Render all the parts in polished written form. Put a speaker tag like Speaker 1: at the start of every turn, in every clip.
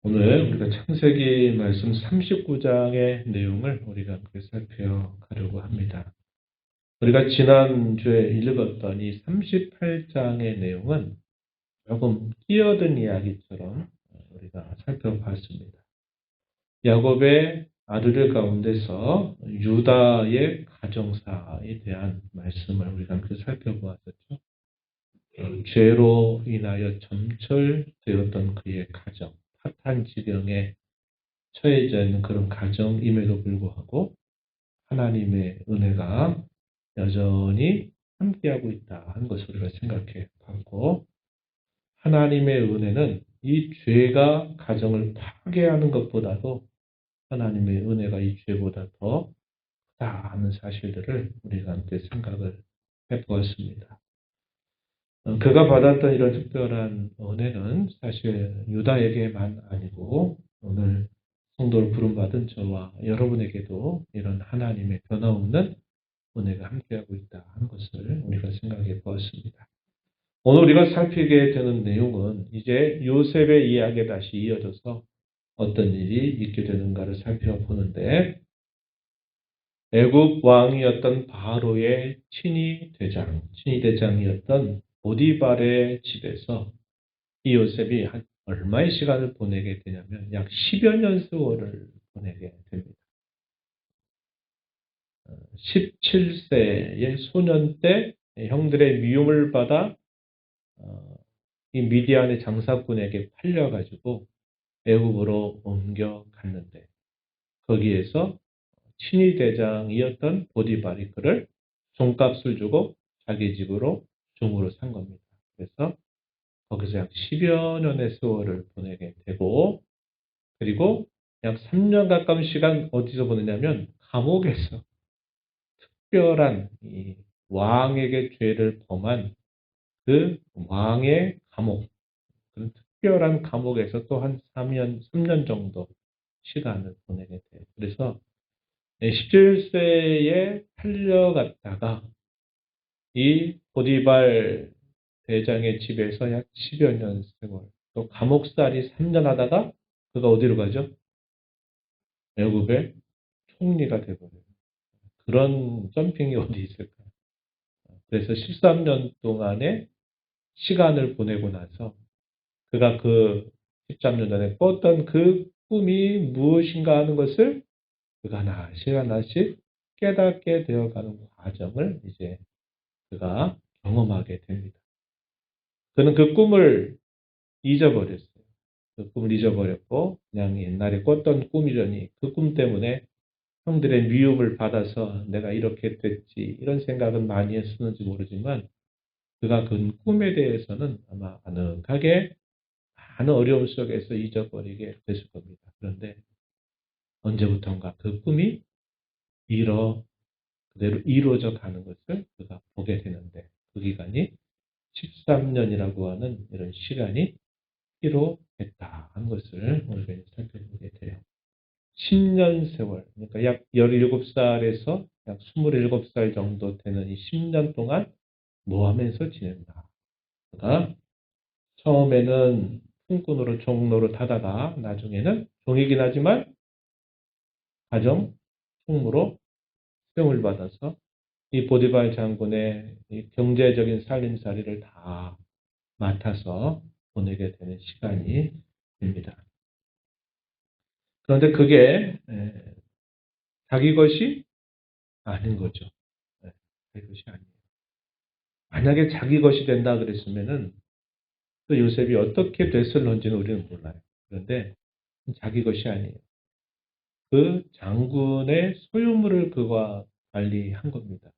Speaker 1: 오늘 우리가 창세기 말씀 39장의 내용을 우리가 함께 살펴가려고 합니다. 우리가 지난주에 읽었던 이 38장의 내용은 조금 끼어든 이야기처럼 우리가 살펴봤습니다. 야곱의 아들들 가운데서 유다의 가정사에 대한 말씀을 우리가 함께 살펴보았었죠. 죄로 인하여 점철되었던 그의 가정, 파탄 지경에 처해져 있는 그런 가정임에도 불구하고 하나님의 은혜가 여전히 함께하고 있다 하는 것을 우리가 생각해 봤고, 하나님의 은혜는 이 죄가 가정을 파괴하는 것보다도 하나님의 은혜가 이 죄보다 더 크다 하는 사실들을 우리가 함께 생각을 해보았습니다. 그가 받았던 이런 특별한 은혜는 사실 유다에게만 아니고 오늘 성도를 부름받은 저와 여러분에게도 이런 하나님의 변함없는 은혜가 함께하고 있다 하는 것을 우리가 생각해 보았습니다. 오늘 우리가 살피게 되는 내용은 이제 요셉의 이야기에 다시 이어져서 어떤 일이 있게 되는가를 살펴보는데, 애굽 왕이었던 바로의 친위대장이었던 보디발의 집에서 이 요셉이 한 얼마의 시간을 보내게 되냐면 약 10여 년 세월을 보내게 됩니다. 17세의 소년 때 형들의 미움을 받아 이 미디안의 장사꾼에게 팔려가지고 애굽으로 옮겨갔는데, 거기에서 친위대장이었던 보디발이 그를 종값을 주고 자기 집으로 종으로 산 겁니다. 그래서 거기서 약 10여 년의 세월을 보내게 되고, 그리고 약 3년 가까운 시간 어디서 보내냐면 감옥에서 특별한 이 왕에게 죄를 범한 그 왕의 감옥, 그런 특별한 감옥에서 또 한 3년 정도 시간을 보내게 돼요. 그래서 17세에 팔려갔다가 이 보디발 대장의 집에서 약 10여 년 세월, 또 감옥살이 3년 하다가 그가 어디로 가죠? 애굽의 총리가 되버려요. 그런 점핑이 어디 있을까요? 그래서 13년 동안의 시간을 보내고 나서 그가 그 13년 전에 꿨던 그 꿈이 무엇인가 하는 것을 그가 하나씩 깨닫게 되어가는 과정을 이제 그가 경험하게 됩니다. 그는 그 꿈을 잊어버렸어요. 그 꿈을 잊어버렸고 그냥 옛날에 꿨던 꿈이려니 그 꿈 때문에 형들의 미움을 받아서 내가 이렇게 됐지 이런 생각은 많이 했었는지 모르지만, 그가 그 꿈에 대해서는 아마 아늑하게 많은 어려움 속에서 잊어버리게 됐을 겁니다. 그런데 언제부턴가 그 꿈이 그대로 이루어져 가는 것을 그가 보게 되는데, 그 기간이 13년이라고 하는 이런 시간이 필요했다 하는 것을 우리가 살펴보게 돼요. 10년 세월, 그러니까 약 17살에서 약 27살 정도 되는 이 10년 동안 뭐 하면서 지낸다. 그가 처음에는 품꾼으로 종로로 타다가 나중에는 종이긴 하지만 가정 총무로 수용을 받아서 이 보디발 장군의 이 경제적인 살림살이를 다 맡아서 보내게 되는 시간이 됩니다. 그런데 그게 자기 것이 아닌 거죠. 자기 것이 아니에요. 만약에 자기 것이 된다 그랬으면은 또 요셉이 어떻게 됐을런지는 우리는 몰라요. 그런데 자기 것이 아니에요. 그 장군의 소유물을 그가 관리한 겁니다.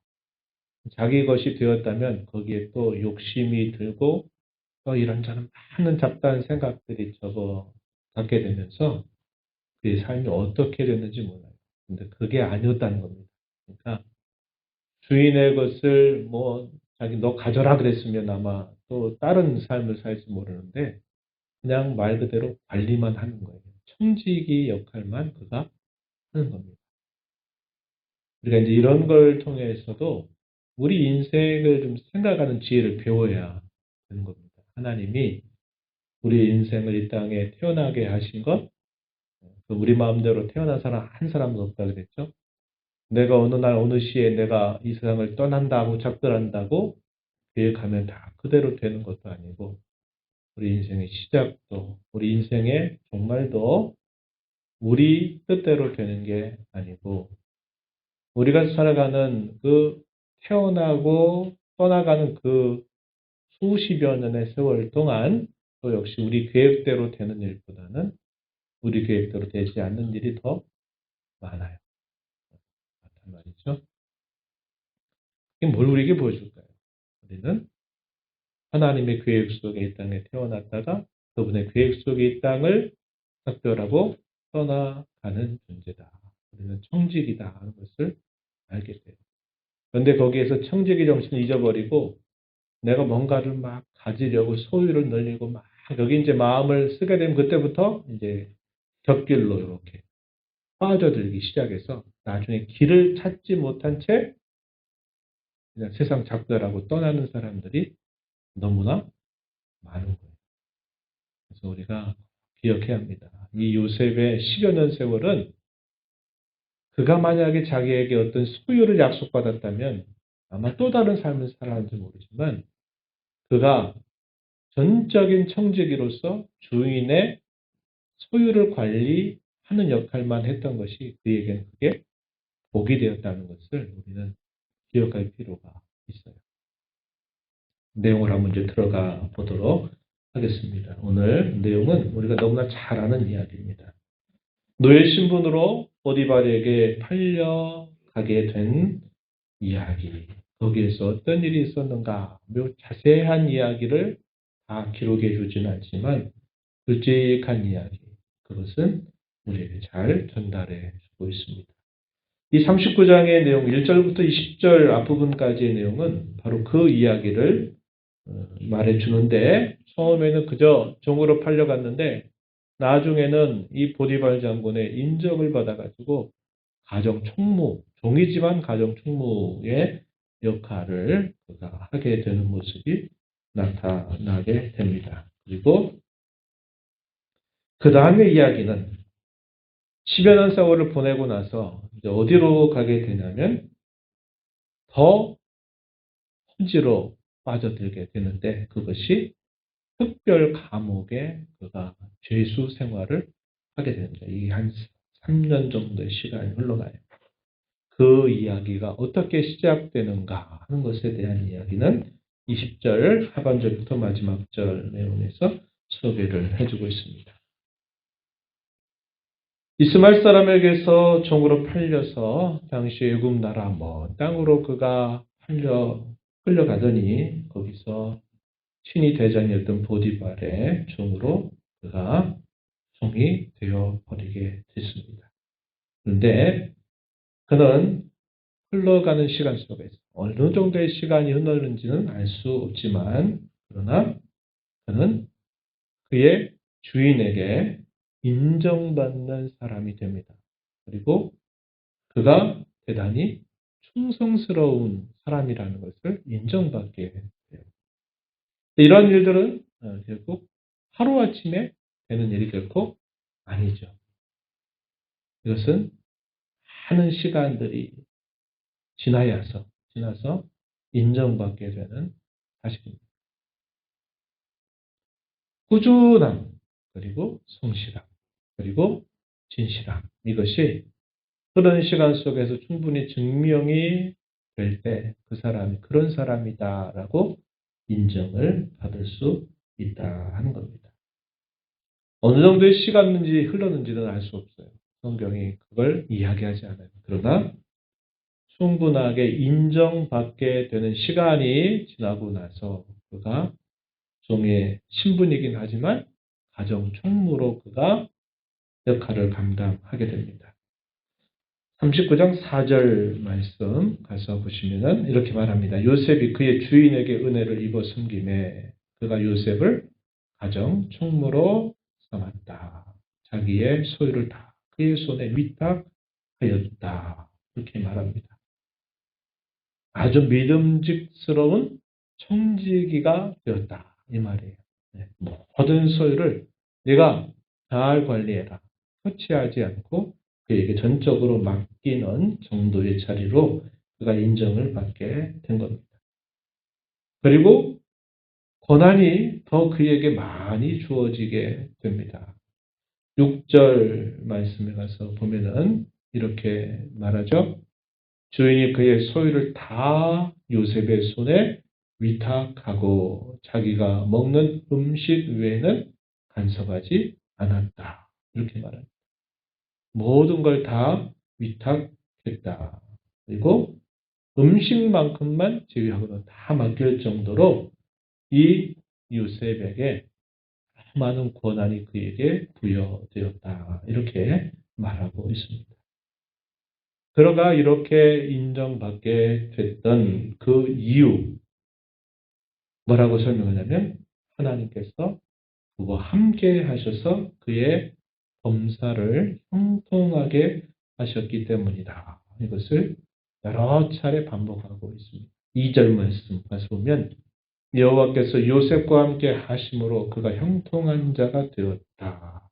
Speaker 1: 자기 것이 되었다면 거기에 또 욕심이 들고 또 이런저런 많은 잡다한 생각들이 갖게 되면서 그의 삶이 어떻게 됐는지 몰라요. 근데 그게 아니었다는 겁니다. 그러니까 주인의 것을 자기 너 가져라 그랬으면 아마 또 다른 삶을 살지 모르는데 그냥 말 그대로 관리만 하는 거예요. 청지기 역할만 그가 하는 겁니다. 우리가 이제 이런 걸 통해서도 우리 인생을 좀 생각하는 지혜를 배워야 되는 겁니다. 하나님이 우리 인생을 이 땅에 태어나게 하신 것, 우리 마음대로 태어난 사람 한 사람도 없다 그랬죠. 내가 어느 날 어느 시에 내가 이 세상을 떠난다고 작별한다고 계획하면 다 그대로 되는 것도 아니고 우리 인생의 시작도 우리 인생의 종말도 우리 뜻대로 되는 게 아니고 우리가 살아가는 그 태어나고 떠나가는 그 수십여 년의 세월 동안 또 역시 우리 계획대로 되는 일보다는 우리 계획대로 되지 않는 일이 더 많아요. 맞단 말이죠. 이게 뭘 우리에게 보여줄까요? 우리는 하나님의 계획 속에 이 땅에 태어났다가 그분의 계획 속에 이 땅을 작별하고 떠나가는 존재다. 우리는 청직이다 하는 것을 알게 돼요. 그런데 거기에서 청지기 정신을 잊어버리고 내가 뭔가를 막 가지려고 소유를 늘리고 막 여기 이제 마음을 쓰게 되면 그때부터 이제 곁길로 이렇게 빠져들기 시작해서 나중에 길을 찾지 못한 채 그냥 세상 작별하고 떠나는 사람들이 너무나 많은 거예요. 그래서 우리가 기억해야 합니다. 이 요셉의 10여 년 세월은 그가 만약에 자기에게 어떤 소유를 약속받았다면 아마 또 다른 삶을 살았는지 모르지만 그가 전적인 청지기로서 주인의 소유를 관리하는 역할만 했던 것이 그에게는 그게 복이 되었다는 것을 우리는 기억할 필요가 있어요. 내용을 한번 이제 들어가 보도록 하겠습니다. 오늘 내용은 우리가 너무나 잘 아는 이야기입니다. 노예 신분으로 보디발에게 팔려가게 된 이야기. 거기에서 어떤 일이 있었는가 매우 자세한 이야기를 다 기록해 주지는 않지만 굵직한 이야기. 그것은 우리에게 잘 전달해 주고 있습니다. 이 39장의 내용 1절부터 20절 앞부분까지의 내용은 바로 그 이야기를 말해 주는데 처음에는 그저 종으로 팔려갔는데 나중에는 이 보디발 장군의 인정을 받아가지고 가정 총무, 종이지만 가정 총무의 역할을 그가 하게 되는 모습이 나타나게 됩니다. 그리고 그 다음의 이야기는 10여 년 세월을 보내고 나서 이제 어디로 가게 되냐면 더 험지로 빠져들게 되는데 그것이 특별 감옥에 그가 죄수 생활을 하게 됩니다. 이게 한 3년 정도의 시간이 흘러가요. 그 이야기가 어떻게 시작되는가 하는 것에 대한 이야기는 20절 하반절부터 마지막 절 내용에서 소개를 해주고 있습니다. 이스마엘 사람에게서 종으로 팔려서 당시 애굽 나라 먼 땅으로 그가 끌려가더니 거기서 신이 대장이었던 보디발의 종으로 그가 종이 되어 버리게 됐습니다. 그런데 그는 흘러가는 시간 속에서 어느 정도의 시간이 흐르는지는 알 수 없지만 그러나 그는 그의 주인에게 인정받는 사람이 됩니다. 그리고 그가 대단히 충성스러운 사람이라는 것을 인정받게 돼요. 이런 일들은 결국 하루아침에 되는 일이 결코 아니죠. 이것은 많은 시간들이 지나서 인정받게 되는 사실입니다. 꾸준함, 그리고 성실함, 그리고 진실함. 이것이 그런 시간 속에서 충분히 증명이 될 때 그 사람이 그런 사람이다라고 인정을 받을 수 있다 하는 겁니다. 어느 정도의 시간이 흘렀는지는 알 수 없어요. 성경이 그걸 이야기하지 않아요. 그러나 충분하게 인정받게 되는 시간이 지나고 나서 그가 종의 신분이긴 하지만 가정 총무로 그가 역할을 감당하게 됩니다. 39장 4절 말씀 가서 보시면은 이렇게 말합니다. 요셉이 그의 주인에게 은혜를 입어 섬김에 그가 요셉을 가정 총무로 삼았다. 자기의 소유를 다 그의 손에 위탁하였다. 이렇게 말합니다. 아주 믿음직스러운 청지기가 되었다. 이 말이에요. 모든 소유를 네가 잘 관리해라. 터치하지 않고 그에게 전적으로 맡기는 정도의 자리로 그가 인정을 받게 된 겁니다. 그리고 고난이 더 그에게 많이 주어지게 됩니다. 6절 말씀에 가서 보면은 이렇게 말하죠. 주인이 그의 소유를 다 요셉의 손에 위탁하고 자기가 먹는 음식 외에는 간섭하지 않았다. 이렇게 말합니다. 모든 걸 다 위탁했다. 그리고 음식만큼만 제외하고는 다 맡길 정도로 이 요셉에게 많은 권한이 그에게 부여되었다. 이렇게 말하고 있습니다. 그러가 이렇게 인정받게 됐던 그 이유, 뭐라고 설명하냐면, 하나님께서 그와 함께 하셔서 그의 범사를 형통하게 하셨기 때문이다. 이것을 여러 차례 반복하고 있습니다. 2절 말씀 가서 보면, 여호와께서 요셉과 함께 하심으로 그가 형통한 자가 되었다.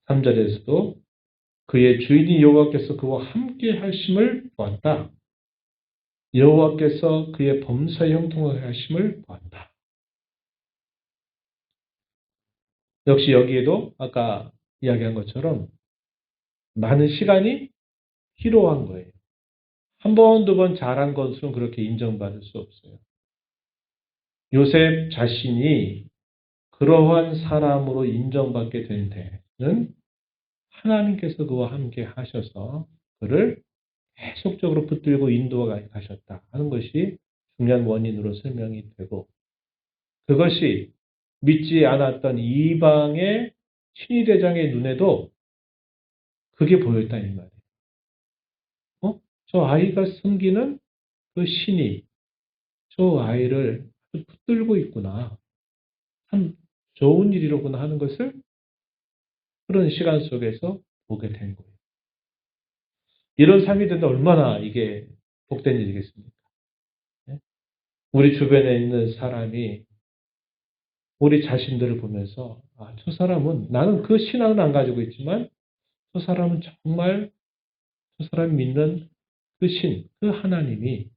Speaker 1: 3절에서도 그의 주인이 여호와께서 그와 함께 하심을 보았다. 여호와께서 그의 범사 형통하게 하심을 보았다. 역시 여기에도 아까 이야기한 것처럼 많은 시간이 필요한 거예요. 한 번, 두 번 잘한 것으로는 그렇게 인정받을 수 없어요. 요셉 자신이 그러한 사람으로 인정받게 된 데는 하나님께서 그와 함께 하셔서 그를 계속적으로 붙들고 인도해 가셨다 하는 것이 중요한 원인으로 설명이 되고, 그것이 믿지 않았던 이방의 친위대장의 눈에도 그게 보였다 이 말이에요. 저 아이가 섬기는 그 신이 저 아이를 붙들고 있구나. 참 좋은 일이로구나 하는 것을 그런 시간 속에서 보게 된 거예요. 이런 삶이 된다 얼마나 이게 복된 일이겠습니까? 우리 주변에 있는 사람이 우리 자신들을 보면서 저 사람은 나는 그 신앙은 안 가지고 있지만 저 사람은 정말 저 사람이 믿는 그 신, 그 하나님이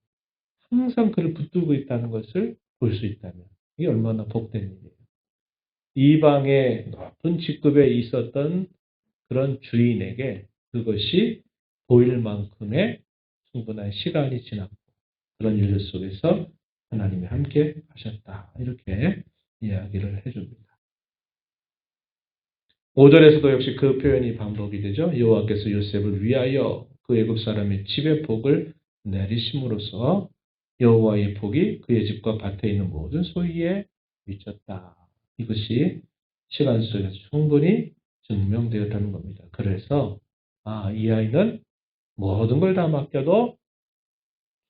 Speaker 1: 항상 그를 붙들고 있다는 것을 볼 수 있다면 이게 얼마나 복된 일이에요. 이방의 높은 직급에 있었던 그런 주인에게 그것이 보일 만큼의 충분한 시간이 지났고 그런 일들 속에서 하나님이 함께 하셨다. 이렇게 이야기를 해줍니다. 5절에서도 역시 그 표현이 반복이 되죠. 여호와께서 요셉을 위하여 그 애굽 사람의 집에 복을 내리심으로써 여호와의 복이 그의 집과 밭에 있는 모든 소유에 미쳤다. 이것이 시간 속에서 충분히 증명되었다는 겁니다. 그래서 이 아이는 모든 걸 다 맡겨도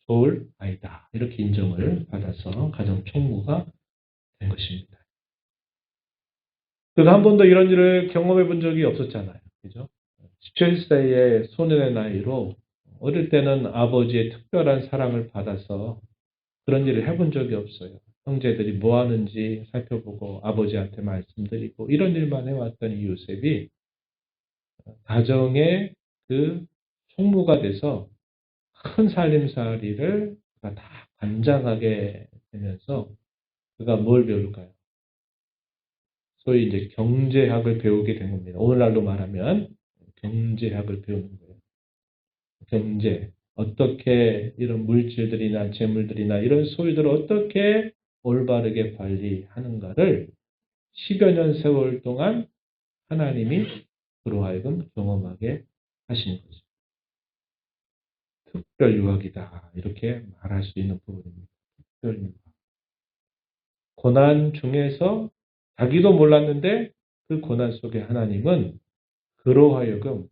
Speaker 1: 좋을 아이다. 이렇게 인정을 받아서 가정 총무가 된 것입니다. 그가 한 번도 이런 일을 경험해 본 적이 없었잖아요. 그죠? 17세의 소년의 나이로 어릴 때는 아버지의 특별한 사랑을 받아서 그런 일을 해본 적이 없어요. 형제들이 뭐 하는지 살펴보고 아버지한테 말씀드리고 이런 일만 해왔던 이 요셉이 가정의 그 총무가 돼서 큰 살림살이를 다 관장하게 되면서 그가 뭘 배울까요? 소위 이제 경제학을 배우게 된 겁니다. 오늘날로 말하면 경제학을 배우는 거예요. 경제, 어떻게 이런 물질들이나 재물들이나 이런 소유들을 어떻게 올바르게 관리하는가를 10여 년 세월 동안 하나님이 그로 하여금 경험하게 하신 거죠. 특별 유학이다. 이렇게 말할 수 있는 부분입니다. 특별 유학. 고난 중에서 자기도 몰랐는데 그 고난 속에 하나님은 그로 하여금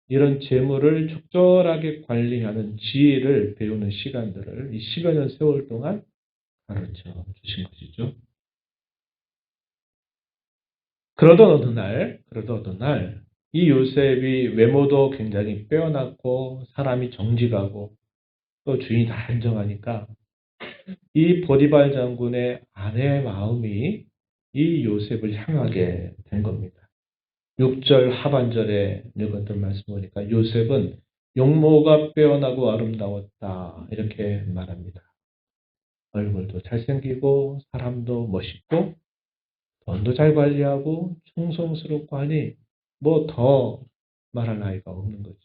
Speaker 1: 이런 재물을 적절하게 관리하는 지혜를 배우는 시간들을 이 10여 년 세월 동안 가르쳐 주신 것이죠. 그러던 어느 날, 이 요셉이 외모도 굉장히 빼어났고, 사람이 정직하고, 또 주인이 다 인정하니까, 이 보디발 장군의 아내의 마음이 이 요셉을 향하게 된 겁니다. 6절 하반절에 읽었던 말씀 보니까 요셉은 용모가 빼어나고 아름다웠다 이렇게 말합니다. 얼굴도 잘생기고 사람도 멋있고 돈도 잘 관리하고 충성스럽고 하니 뭐 더 말할 나위가 없는 거죠.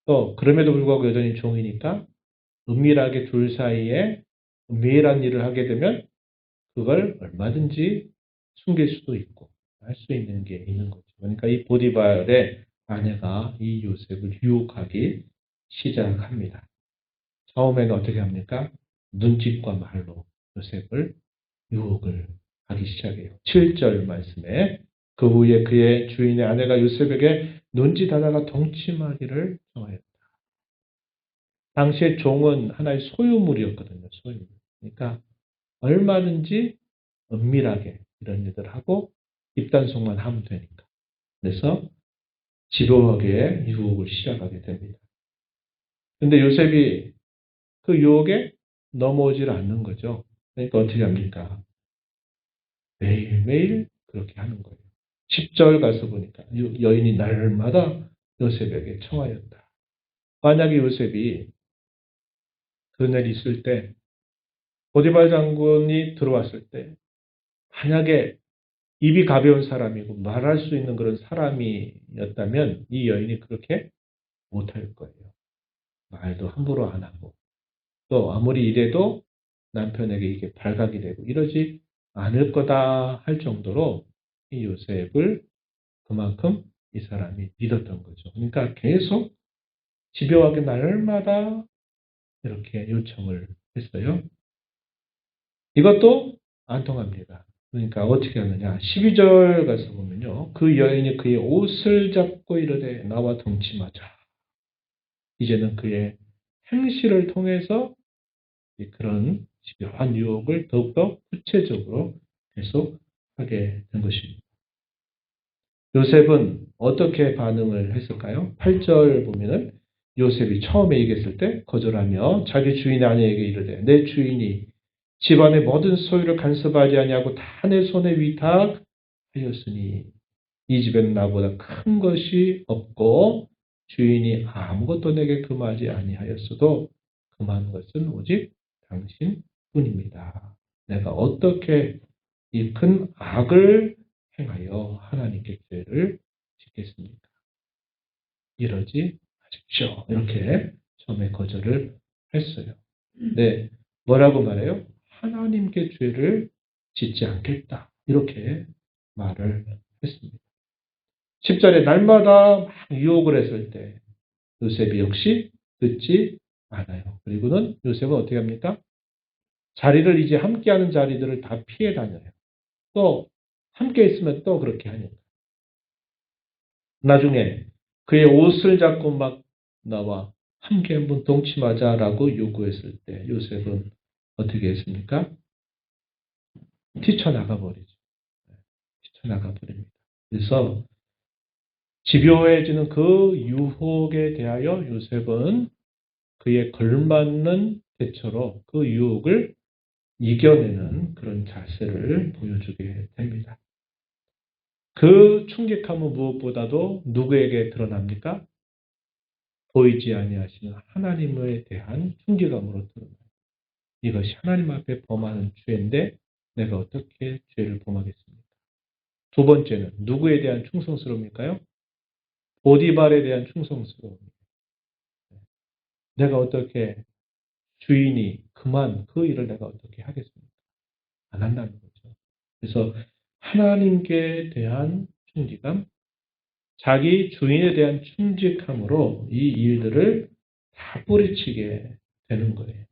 Speaker 1: 또 그럼에도 불구하고 여전히 종이니까 은밀하게 둘 사이에 은밀한 일을 하게 되면 그걸 얼마든지 숨길 수도 있고 할 수 있는 게 있는 거죠. 그러니까 이 보디발의 아내가 이 요셉을 유혹하기 시작합니다. 처음에는 어떻게 합니까? 눈짓과 말로 요셉을 유혹을 하기 시작해요. 7절 말씀에 그 후에 그의 주인의 아내가 요셉에게 눈짓하다가 동침하기를 청하였다. 당시에 종은 하나의 소유물이었거든요. 소유물. 그러니까 얼마든지 은밀하게 이런 일을 하고 입단속만 하면 되니까. 그래서 지루하게 유혹을 시작하게 됩니다. 근데 요셉이 그 유혹에 넘어오질 않는 거죠. 그러니까 어떻게 합니까? 매일매일 그렇게 하는 거예요. 10절 가서 보니까 여인이 날마다 요셉에게 청하였다. 만약에 요셉이 그날 있을 때 보디발 장군이 들어왔을 때 만약에 입이 가벼운 사람이고 말할 수 있는 그런 사람이었다면 이 여인이 그렇게 못할 거예요. 말도 함부로 안 하고 또 아무리 이래도 남편에게 이게 발각이 되고 이러지 않을 거다 할 정도로 이 요셉을 그만큼 이 사람이 믿었던 거죠. 그러니까 계속 집요하게 날마다 이렇게 요청을 했어요. 이것도 안 통합니다. 그러니까 어떻게 하느냐. 12절 가서 보면요. 그 여인이 그의 옷을 잡고 이르되 나와 동침하자. 이제는 그의 행실을 통해서 그런 집요한 유혹을 더욱더 구체적으로 계속하게 된 것입니다. 요셉은 어떻게 반응을 했을까요? 8절 보면은 요셉이 처음에 얘기했을 때 거절하며 자기 주인의 아내에게 이르되 내 주인이 집안의 모든 소유를 간섭하지 아니하고 다 내 손에 위탁하였으니 이 집에는 나보다 큰 것이 없고 주인이 아무것도 내게 금하지 아니하였어도 금한 것은 오직 당신뿐입니다. 내가 어떻게 이 큰 악을 행하여 하나님께 죄를 짓겠습니까? 이러지 마십시오. 이렇게 처음에 거절을 했어요. 네, 뭐라고 말해요? 하나님께 죄를 짓지 않겠다. 이렇게 말을 했습니다. 10절에 날마다 막 유혹을 했을 때 요셉이 역시 듣지 않아요. 그리고는 요셉은 어떻게 합니까? 자리를 이제 함께하는 자리들을 다 피해 다녀요. 또 함께 있으면 또 그렇게 하니까. 나중에 그의 옷을 잡고 막 나와 함께 한번 동침하자라고 요구했을 때 요셉은 어떻게 했습니까? 뛰쳐나가 버리죠. 뛰쳐나가 버립니다. 그래서 집요해지는 그 유혹에 대하여 요셉은 그에 걸맞는 대처로 그 유혹을 이겨내는 그런 자세를 보여주게 됩니다. 그 충격함은 무엇보다도 누구에게 드러납니까? 보이지 아니하시는 하나님에 대한 충격함으로 드러나요. 이것이 하나님 앞에 범하는 죄인데 내가 어떻게 죄를 범하겠습니까? 두 번째는 누구에 대한 충성스러움일까요? 보디발에 대한 충성스러움입니다. 내가 어떻게 주인이 그만 그 일을 내가 어떻게 하겠습니까? 안 한다는 거죠. 그래서 하나님께 대한 충직함, 자기 주인에 대한 충직함으로 이 일들을 다 뿌리치게 되는 거예요.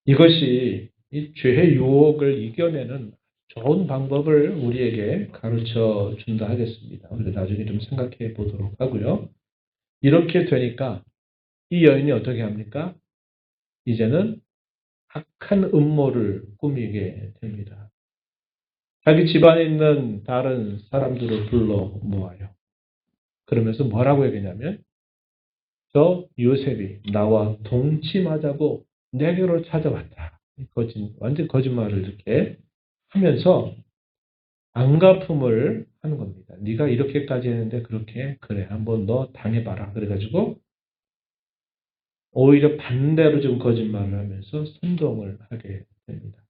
Speaker 1: 이것이 이 죄의 유혹을 이겨내는 좋은 방법을 우리에게 가르쳐 준다 하겠습니다. 우리 나중에 좀 생각해 보도록 하고요. 이렇게 되니까 이 여인이 어떻게 합니까? 이제는 악한 음모를 꾸미게 됩니다. 자기 집안에 있는 다른 사람들을 불러 모아요. 그러면서 뭐라고 얘기냐면 저 요셉이 나와 동침하자고 내게로 찾아왔다. 완전 거짓말을 이렇게 하면서 안갚음을 하는 겁니다. 네가 이렇게까지 했는데 그렇게 그래 한번 너 당해봐라. 그래가지고 오히려 반대로 좀 거짓말을 하면서 선동을 하게 됩니다.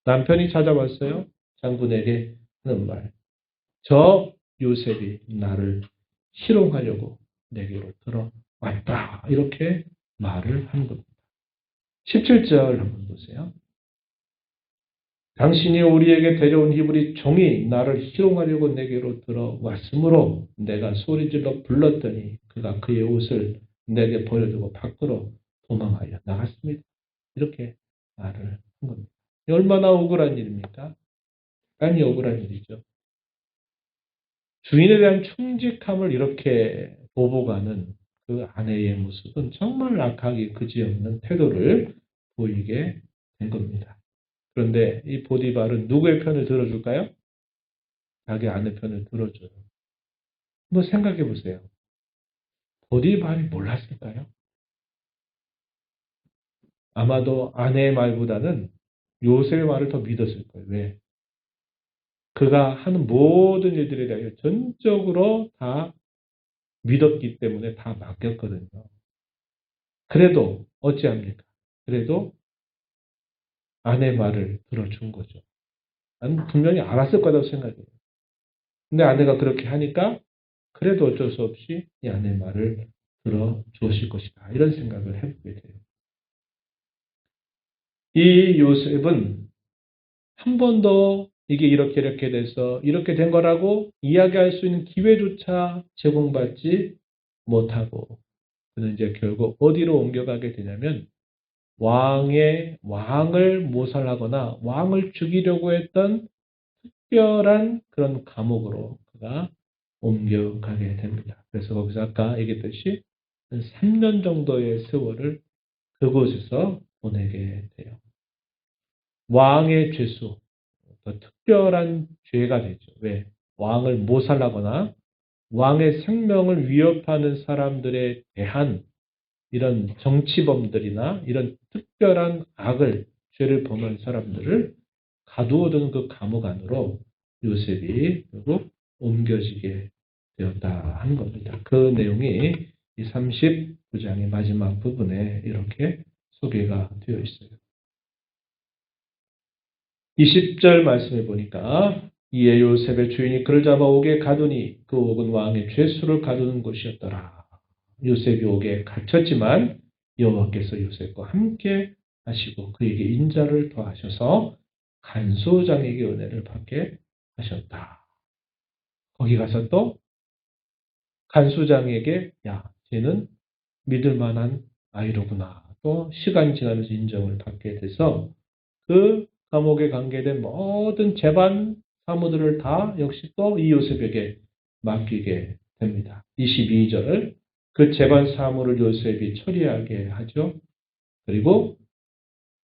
Speaker 1: 남편이 찾아왔어요. 장군에게 하는 말. 저 요셉이 나를 희롱하려고 내게로 들어왔다. 이렇게 말을 한 겁니다. 17절 한번 보세요. 당신이 우리에게 데려온 히브리 종이 나를 희롱하려고 내게로 들어왔으므로 내가 소리질러 불렀더니 그가 그의 옷을 내게 버려두고 밖으로 도망하여 나갔습니다. 이렇게 말을 한 겁니다. 얼마나 억울한 일입니까? 아니 억울한 일이죠. 주인에 대한 충직함을 이렇게 보복하는 그 아내의 모습은 정말 악하기 그지없는 태도를 보이게 된 겁니다. 그런데 이 보디발은 누구의 편을 들어줄까요? 자기 아내 편을 들어줘요. 한번 생각해 보세요. 보디발이 몰랐을까요? 아마도 아내의 말보다는 요셉의 말을 더 믿었을 거예요. 왜? 그가 하는 모든 일들에 대하여 전적으로 다 믿었기 때문에 다 맡겼거든요. 그래도 어찌합니까? 그래도 아내 말을 들어준 거죠. 나는 분명히 알았을 거라고 생각해요. 근데 아내가 그렇게 하니까 그래도 어쩔 수 없이 이 아내 말을 들어주실 것이다. 이런 생각을 해보게 돼요. 이 요셉은 한 번도 이게 이렇게 돼서 이렇게 된 거라고 이야기할 수 있는 기회조차 제공받지 못하고 그는 이제 결국 어디로 옮겨가게 되냐면 왕을 모살하거나 왕을 죽이려고 했던 특별한 그런 감옥으로 그가 옮겨가게 됩니다. 그래서 거기서 아까 얘기했듯이 한 3년 정도의 세월을 그곳에서 보내게 돼요. 왕의 죄수, 더 특별한 죄가 되죠. 왜? 왕을 모살하거나 왕의 생명을 위협하는 사람들에 대한 이런 정치범들이나 이런 특별한 죄를 범한 사람들을 가두어두는 그 감옥 안으로 요셉이 결국 옮겨지게 되었다 하는 겁니다. 그 내용이 이 39장의 마지막 부분에 이렇게 소개가 되어 있어요. 20절 말씀해 보니까 이에 요셉의 주인이 그를 잡아 옥에 가두니 그 옥은 왕의 죄수를 가두는 곳이었더라. 요셉이 옥에 갇혔지만 여호와께서 요셉과 함께 하시고 그에게 인자를 더하셔서 간수장에게 은혜를 받게 하셨다. 거기 가서 또 간수장에게 야, 쟤는 믿을 만한 아이로구나. 또 시간이 지나면서 인정을 받게 돼서 그 감옥에 관계된 모든 재반 사무들을 다 역시 또 이 요셉에게 맡기게 됩니다. 22절 그 재반 사무를 요셉이 처리하게 하죠. 그리고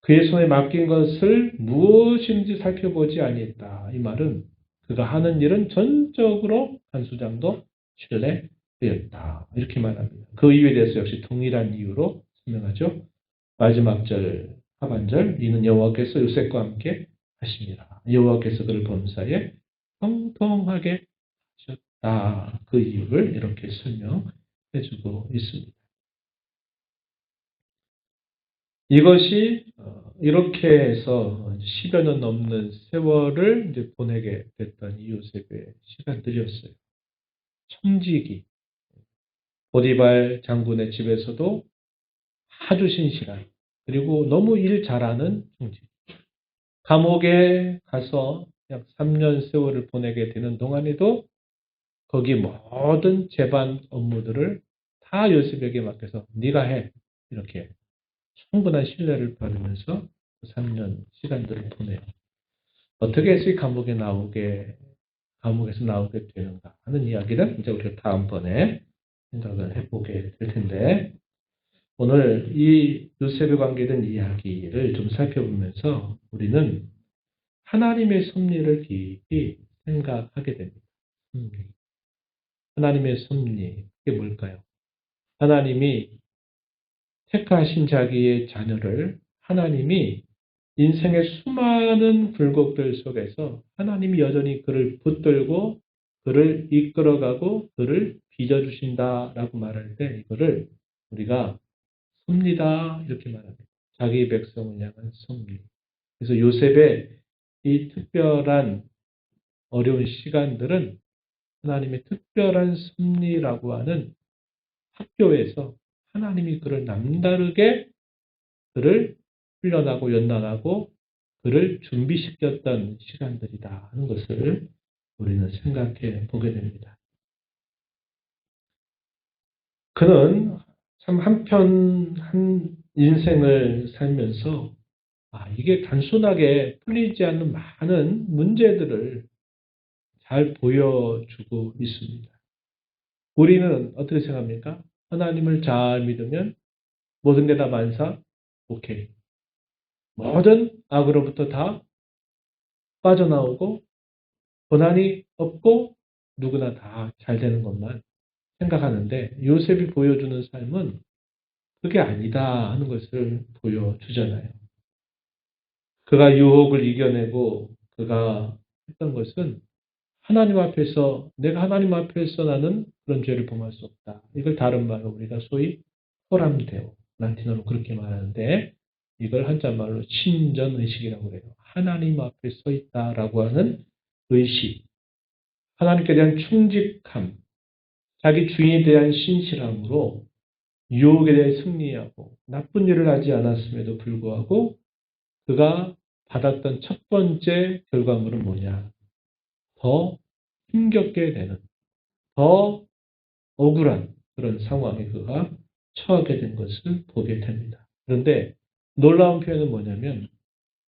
Speaker 1: 그의 손에 맡긴 것을 무엇인지 살펴보지 아니했다. 이 말은 그가 하는 일은 전적으로 간수장도 신뢰되었다. 이렇게 말합니다. 그 이유에 대해서 역시 동일한 이유로 설명하죠. 마지막 절 하반절 이는 여호와께서 요셉과 함께 하십니다. 여호와께서 그를 범사에 형통하게 하셨다. 그 이유를 이렇게 설명해주고 있습니다. 이것이 이렇게 해서 10여 년 넘는 세월을 이제 보내게 됐던 이 요셉의 시간들이었어요. 청지기, 보디발 장군의 집에서도 아주 신실한, 그리고 너무 일 잘하는 청지기. 감옥에 가서 약 3년 세월을 보내게 되는 동안에도 거기 모든 재반 업무들을 다 요셉에게 맡겨서 네가 해. 이렇게 충분한 신뢰를 받으면서 3년 시간들을 보내요. 어떻게 해서 이 감옥에서 나오게 되는가 하는 이야기는 이제 우리가 다음번에 생각을 해보게 될 텐데, 오늘 이 요셉에 관계된 이야기를 좀 살펴보면서 우리는 하나님의 섭리를 깊이 생각하게 됩니다. 하나님의 섭리, 그게 뭘까요? 하나님이 택하신 자기의 자녀를 하나님이 인생의 수많은 굴곡들 속에서 하나님이 여전히 그를 붙들고 그를 이끌어가고 그를 빚어주신다라고 말할 때 이거를 우리가 섭리다 이렇게 말합니다. 자기 백성을 향한 섭리. 그래서 요셉의 이 특별한 어려운 시간들은 하나님의 특별한 섭리라고 하는 학교에서 하나님이 그를 남다르게 그를 훈련하고 연단하고 그를 준비시켰던 시간들이다 하는 것을 우리는 생각해 보게 됩니다. 그는 참 한편 인생을 살면서 이게 단순하게 풀리지 않는 많은 문제들을 잘 보여주고 있습니다. 우리는 어떻게 생각합니까? 하나님을 잘 믿으면 모든 게 다 만사, 오케이. 모든 악으로부터 다 빠져나오고 고난이 없고 누구나 다 잘 되는 것만 생각하는데 요셉이 보여주는 삶은 그게 아니다 하는 것을 보여주잖아요. 그가 유혹을 이겨내고 그가 했던 것은 하나님 앞에서 내가 하나님 앞에서 나는 그런 죄를 범할 수 없다. 이걸 다른 말로 우리가 소위 호람데오 라틴어로 그렇게 말하는데 이걸 한자말로 신전의식이라고 그래요. 하나님 앞에 서 있다라고 하는 의식, 하나님께 대한 충직함, 자기 주인에 대한 신실함으로 유혹에 대해 승리하고 나쁜 일을 하지 않았음에도 불구하고 그가 받았던 첫 번째 결과물은 뭐냐? 더 힘겹게 되는, 더 억울한 그런 상황에 그가 처하게 된 것을 보게 됩니다. 그런데 놀라운 표현은 뭐냐면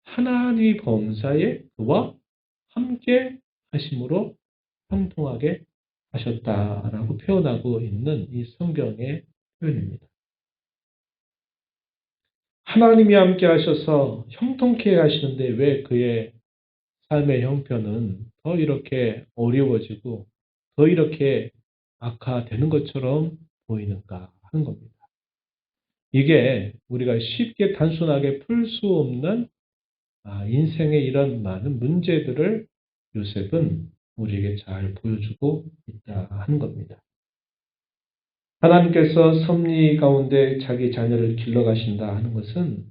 Speaker 1: 하나님이 범사에 그와 함께 하심으로 형통하게 하셨다라고 표현하고 있는 이 성경의 표현입니다. 하나님이 함께 하셔서 형통케 하시는데 왜 그의 삶의 형편은 더 이렇게 어려워지고 더 이렇게 악화되는 것처럼 보이는가 하는 겁니다. 이게 우리가 쉽게 단순하게 풀 수 없는 인생의 이런 많은 문제들을 요셉은 우리에게 잘 보여주고 있다 하는 겁니다. 하나님께서 섭리 가운데 자기 자녀를 길러가신다 하는 것은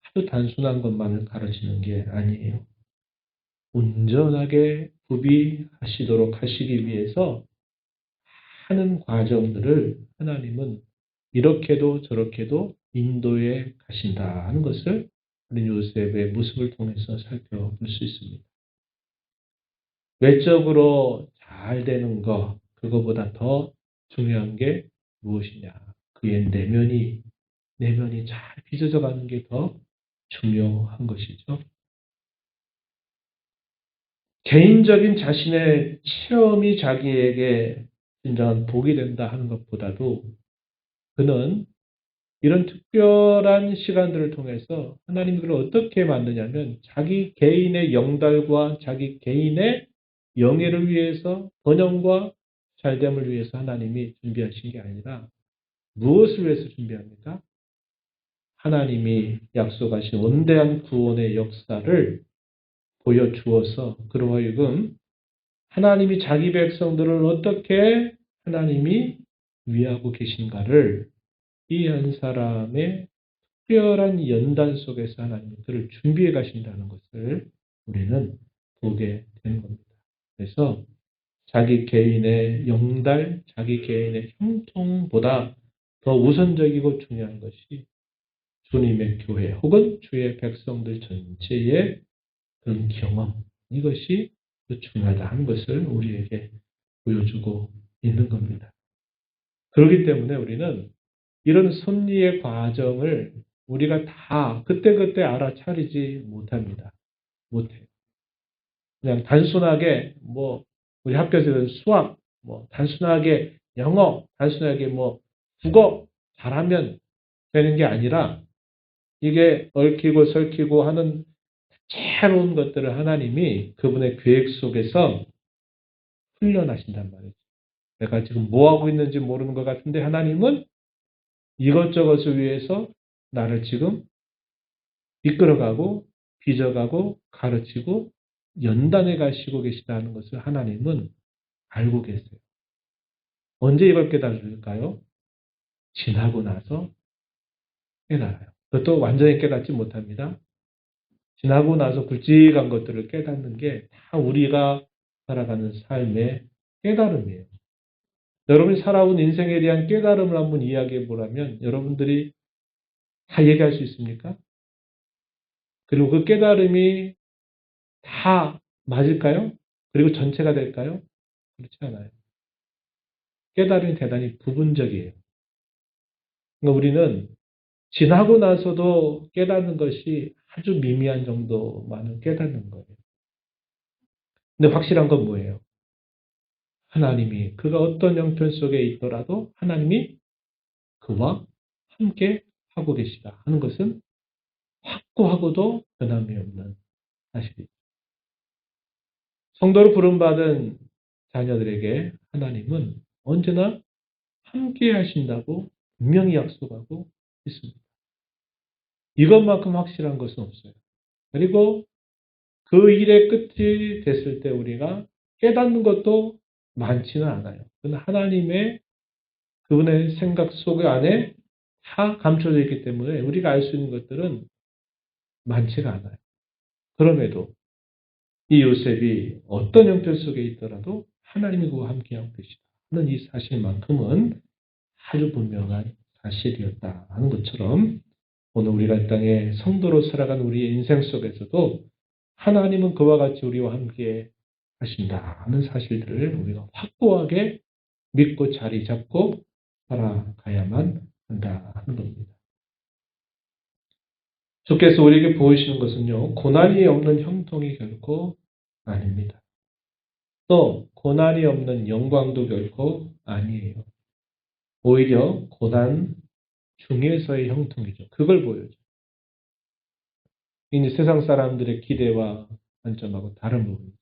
Speaker 1: 아주 단순한 것만을 가르치는 게 아니에요. 온전하게 구비하시도록 하시기 위해서 하는 과정들을 하나님은 이렇게도 저렇게도 인도해 가신다 하는 것을 우리 요셉의 모습을 통해서 살펴볼 수 있습니다. 외적으로 잘 되는 것, 그거보다 더 중요한 게 무엇이냐. 그의 내면이 잘 빚어져 가는 게 더 중요한 것이죠. 개인적인 자신의 체험이 자기에게 진정한 복이 된다 하는 것보다도 그는 이런 특별한 시간들을 통해서 하나님이 그를 어떻게 만드냐면 자기 개인의 영달과 자기 개인의 영예를 위해서 번영과 잘됨을 위해서 하나님이 준비하신 게 아니라 무엇을 위해서 준비합니까? 하나님이 약속하신 원대한 구원의 역사를 보여주어서 그로 하여금 하나님이 자기 백성들을 어떻게 하나님이 위하고 계신가를 이 한 사람의 특별한 연단 속에서 하나님이 그를 준비해 가신다는 것을 우리는 보게 되는 겁니다. 그래서 자기 개인의 영달, 자기 개인의 형통보다 더 우선적이고 중요한 것이 주님의 교회 혹은 주의 백성들 전체의 그런 경험, 이것이 더 중요하다 하는 것을 우리에게 보여주고 있는 겁니다. 그렇기 때문에 우리는 이런 섭리의 과정을 우리가 다 그때그때 알아차리지 못합니다. 못해요. 그냥 단순하게 우리 학교에서 배운 수학, 단순하게 영어, 단순하게 국어 잘하면 되는 게 아니라 이게 얽히고 설키고 하는 다채로운 것들을 하나님이 그분의 계획 속에서 훈련하신단 말이죠. 내가 지금 뭐 하고 있는지 모르는 것 같은데 하나님은 이것저것을 위해서 나를 지금 이끌어가고 빚어가고 가르치고 연단해 가시고 계시다는 것을 하나님은 알고 계세요. 언제 이걸 깨달을까요? 지나고 나서 깨달아요. 그것도 완전히 깨닫지 못합니다. 지나고 나서 굵직한 것들을 깨닫는 게 다 우리가 살아가는 삶의 깨달음이에요. 여러분이 살아온 인생에 대한 깨달음을 한번 이야기해 보라면 여러분들이 다 얘기할 수 있습니까? 그리고 그 깨달음이 다 맞을까요? 그리고 전체가 될까요? 그렇지 않아요. 깨달음이 대단히 부분적이에요. 그러니까 우리는 지나고 나서도 깨닫는 것이 아주 미미한 정도만을 깨닫는 거예요. 근데 확실한 건 뭐예요? 하나님이 그가 어떤 형편 속에 있더라도 하나님이 그와 함께 하고 계시다 하는 것은 확고하고도 변함이 없는 사실이죠. 성도로 부름받은 자녀들에게 하나님은 언제나 함께 하신다고 분명히 약속하고 있습니다. 이것만큼 확실한 것은 없어요. 그리고 그 일의 끝이 됐을 때 우리가 깨닫는 것도 많지는 않아요. 그건 하나님의 그분의 생각 속 안에 다 감춰져 있기 때문에 우리가 알 수 있는 것들은 많지가 않아요. 그럼에도 이 요셉이 어떤 형편 속에 있더라도 하나님이 그와 함께하고 계시다 하는 이 사실만큼은 아주 분명한 사실이었다 하는 것처럼 오늘 우리가 이 땅에 성도로 살아가는 우리의 인생 속에서도 하나님은 그와 같이 우리와 함께 하신다 하는 사실들을 우리가 확고하게 믿고 자리 잡고 살아가야만 한다 하는 겁니다. 주께서 우리에게 보이시는 것은요, 고난이 없는 형통이 결코 아닙니다. 또 고난이 없는 영광도 결코 아니에요. 오히려 고난 중에서의 형통이죠. 그걸 보여줘. 이제 세상 사람들의 기대와 관점하고 다른 부분이죠.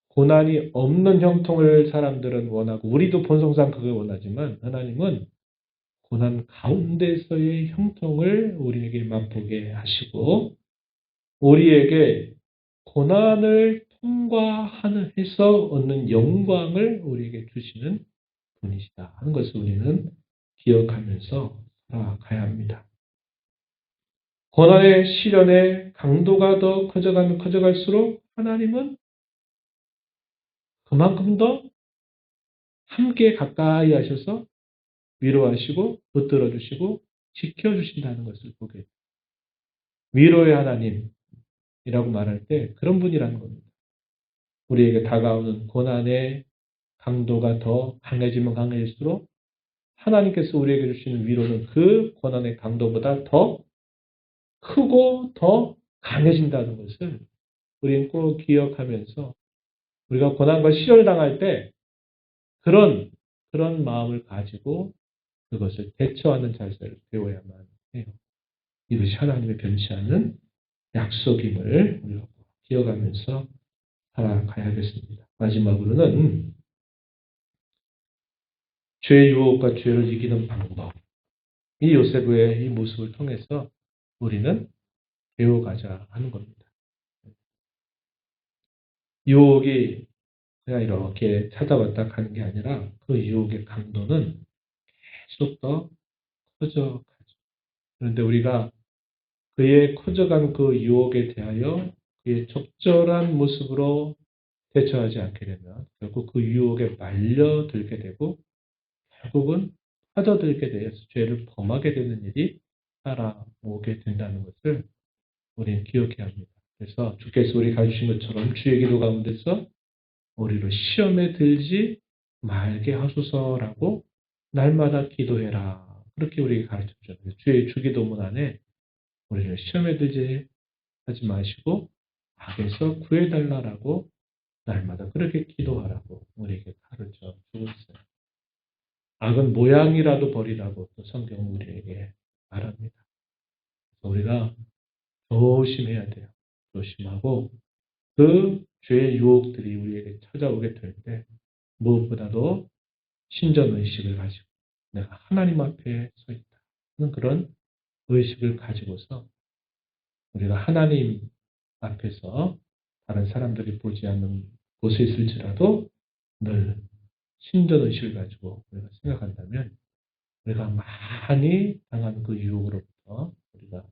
Speaker 1: 고난이 없는 형통을 사람들은 원하고 우리도 본성상 그걸 원하지만 하나님은 고난 가운데서의 형통을 우리에게 맛보게 하시고 우리에게 고난을 통과해서 얻는 영광을 우리에게 주시는 분이시다 하는 것을 우리는 기억하면서 살아가야 합니다. 고난의 시련의 강도가 더 커져가면 커져갈수록 하나님은 그만큼 더 함께 가까이 하셔서 위로하시고 붙들어 주시고 지켜주신다는 것을 보게 돼요. 위로의 하나님이라고 말할 때 그런 분이라는 겁니다. 우리에게 다가오는 고난의 강도가 더 강해지면 강해질수록 하나님께서 우리에게 주시는 위로는 그 고난의 강도보다 더 크고 더 강해진다는 것을 우리는 꼭 기억하면서 우리가 고난과 시련을 당할 때 그런 마음을 가지고 그것을 대처하는 자세를 배워야만 해요. 이것이 하나님의 변치 않는 약속임을 우리가 기억하면서 살아가야겠습니다. 마지막으로는 죄의 유혹과 죄를 이기는 방법. 이 요셉의 이 모습을 통해서 우리는 배워가자 하는 겁니다. 유혹이 그냥 이렇게 찾아왔다 가는 게 아니라 그 유혹의 강도는 계속 더 커져가죠. 그런데 우리가 그의 커져간 그 유혹에 대하여 그의 적절한 모습으로 대처하지 않게 되면 결국 그 유혹에 말려들게 되고 결국은 빠져들게 되어서 죄를 범하게 되는 일이 따라오게 된다는 것을 우리는 기억해야 합니다. 그래서 주께서 우리 가르치신 것처럼 주의 기도 가운데서 우리를 시험에 들지 말게 하소서라고 날마다 기도해라. 그렇게 우리에게 가르쳐주잖아요. 주의 주기도문 안에 우리를 시험에 들지 하지 마시고 악에서 구해달라라고 날마다 그렇게 기도하라고 우리에게 가르쳐 주고 있어요. 악은 모양이라도 버리라고 또 성경은 우리에게 말합니다. 그래서 우리가 조심해야 돼요. 조심하고 그 죄의 유혹들이 우리에게 찾아오게 될 때 무엇보다도 신전의식을 가지고 내가 하나님 앞에 서 있다 하는 그런 의식을 가지고서 우리가 하나님 앞에서 다른 사람들이 보지 않는 곳에 있을지라도 늘 신전의식을 가지고 우리가 생각한다면 우리가 많이 당한 그 유혹으로부터 우리가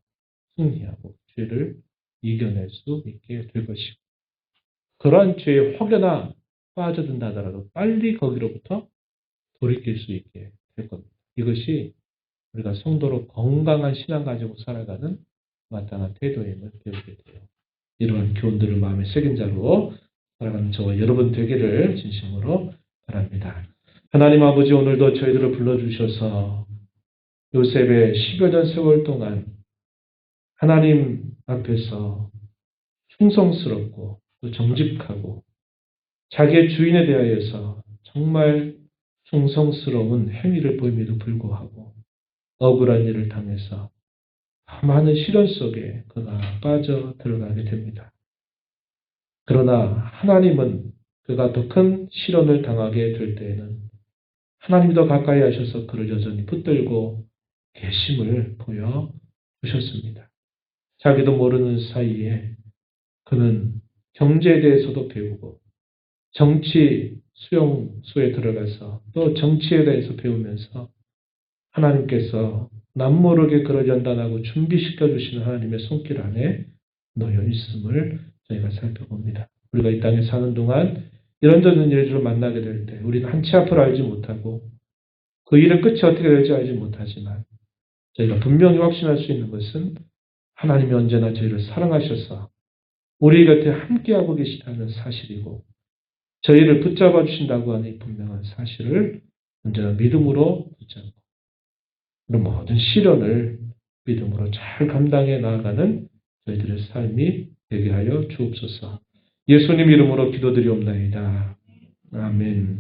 Speaker 1: 승리하고 죄를 이겨낼 수 있게 될 것이고 그러한 죄에 혹여나 빠져든다 하더라도 빨리 거기로부터 돌이킬 수 있게 될 겁니다. 이것이 우리가 성도로 건강한 신앙 가지고 살아가는 마땅한 태도임을 배우게 돼요. 이러한 교훈들을 마음에 새긴 자로 살아가는 저와 여러분 되기를 진심으로 바랍니다. 하나님 아버지 오늘도 저희들을 불러주셔서 요셉의 10여 년 세월 동안 하나님 앞에서 충성스럽고 또 정직하고 자기의 주인에 대하여서 정말 충성스러운 행위를 보임에도 불구하고 억울한 일을 당해서 많은 시련 속에 그가 빠져 들어가게 됩니다. 그러나 하나님은 그가 더 큰 시련을 당하게 될 때에는 하나님이 더 가까이 하셔서 그를 여전히 붙들고 계심을 보여주셨습니다. 자기도 모르는 사이에 그는 경제에 대해서도 배우고 정치 수용소에 들어가서 또 정치에 대해서 배우면서 하나님께서 남모르게 그를 연단하고 준비시켜 주시는 하나님의 손길 안에 놓여 있음을 저희가 살펴봅니다. 우리가 이 땅에 사는 동안 이런저런 일들을 만나게 될 때 우리는 한치 앞을 알지 못하고 그 일의 끝이 어떻게 될지 알지 못하지만 저희가 분명히 확신할 수 있는 것은 하나님이 언제나 저희를 사랑하셔서 우리 곁에 함께하고 계시다는 사실이고 저희를 붙잡아 주신다고 하는 이 분명한 사실을 언제나 믿음으로 붙잡고 그런 모든 시련을 믿음으로 잘 감당해 나아가는 저희들의 삶이 되게 하여 주옵소서. 예수님 이름으로 기도드리옵나이다. 아멘.